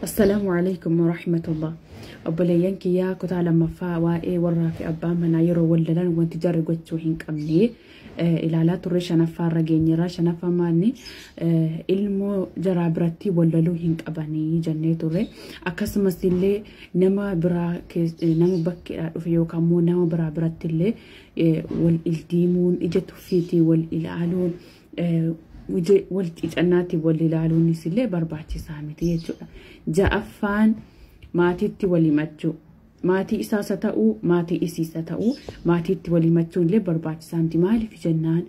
السلام عليكم ورحمة الله. أبليان كيا كتا لما فا واي ورا في أبا منا يرو ولدان وانت جاري قوتشو هنك أمني إلا لا تريش نفا رجيني راش نفا ماني ilmo jara biratti wallaluu hin qabanii jennee turre akkasumas illee nama biraa nama bakkeedhaa dhufe yookaan immoo nama biraa biratti illee wal ildiimuun ija tuffiitii wal ilaaluun wal cicannaatti wal ilaaluunis illee barbaachisaa miti jechuudha. Ja'affaan maatiitti wal himachuu. Maatii isaas ta'uu maatii isiis ta'uu maatiitti wal himachuun illee barbaachisaa miti. Maaliif jennaan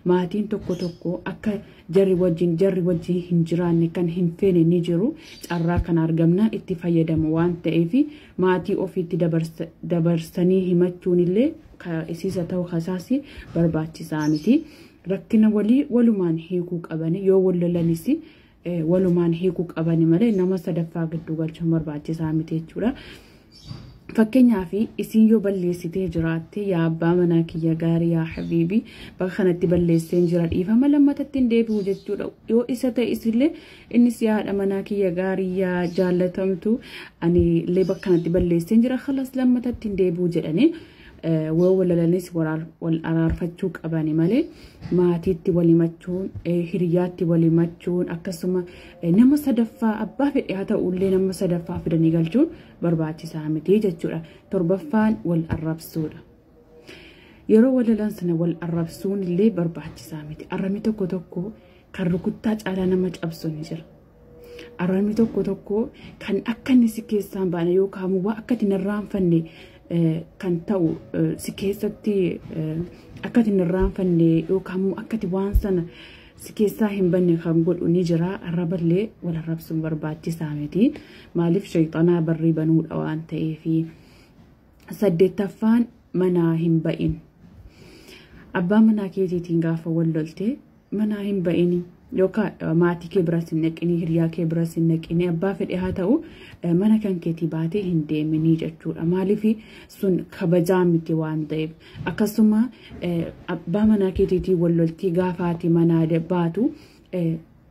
maatiin tokko akka jarri wajjin hin jiraanne kan hin feene ni jiru carraa kan argamnaan itti fayyadamu waan ta'eef maatii ofiitti dabarsanii himachuun illee isiisa ta'uu kasaasi barbaachisaa miti. Rakkina walii walumaan hiikuu qabani yoo wallalanis walumaan hiikuu qabani malee nama sadaffaa gidduu galchuun barbaachisaa miti jechuudha. Fakkeenyaaf isin yoo balleessitee jiraatte yaa abbaa manaa kiyya gaarii yaa habiibii bakka kanatti balleesseen jira dhiifama lammatatti hin deebi'u jechuudha. Yoo isa ta'es illee innis yaadha manaa kiyya gaarii yaa jaallatamtu ani illee bakka kanatti balleesseen jira khalas lammatatti hin deebi'u jedhanii walalanis wal araarfachuu qabani malee maatiitti wal himachuun hiriyaatti wal himachuun akkasuma nama sadaffaa abbaa fedhe haa ta'ullee nama sadaffaa fidanii galchuun barbaachisaa miti jechuudha. Torbaffaan wal arrabsuudha. Yeroo walalan sana wal arrabsuun illee barbaachisaa miti. Arrabni tokko kan rukuttaa caalaa nama cabsu ni jira. Arrabni tokko kan akka inni si keessaan baane yookaan waa akka itti narraanfanne kan ta'u si keessatti akka itti narraanfanne yookaan akka itti waan sana si keessaa hin banne kan godhu ni jira. Arraballee wal arrabsuun barbaachisaa miti. Maaliif shayxanaa barrii banuudha waan ta'eef. Saddeettaffaan manaa hin ba'in. Abbaa manaa keetiitiin gaafa wal lolte manaa hin ba'in yookaan maatii kee biras hin naqini hiriyaa kee biras hin naqini abbaa fedhe haa ta'u mana kan keetii baatee hin deemini jechuudha. Maaliif sun kabajaa miti waan ta'eef. Akkasuma abbaa manaa keetiitiin wal loltii gaafaati manaa baatu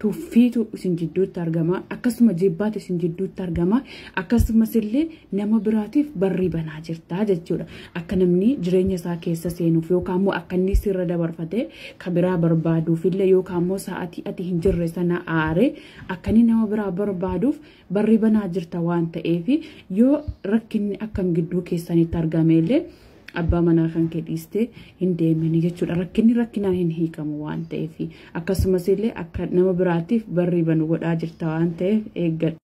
tuffiitu isin jidduutti argama akkasuma jibbaatu isin jidduutti argama akkasumas illee nama biraatiif barrii banaa jirta jechuudha. Akka namni jireenya isaa keessa seenuuf yookaan immoo akka inni sirra dabarfatee kan biraa barbaaduuf illee yookaan immoo sa'aatii ati hin jirre sana aaree akka inni nama biraa barbaaduuf barrii banaa jirta waan ta'eef yoo rakkinni akkam gidduu keessanitti argame illee abbaa manaa kan kee dhiistee hin deemini jechuudha. Rakkinni rakkinaan hin hiikamu waan ta'eef akkasumas illee akka nama biraatiif barrii banu godhaa jirta waan ta'eef eeggadhu.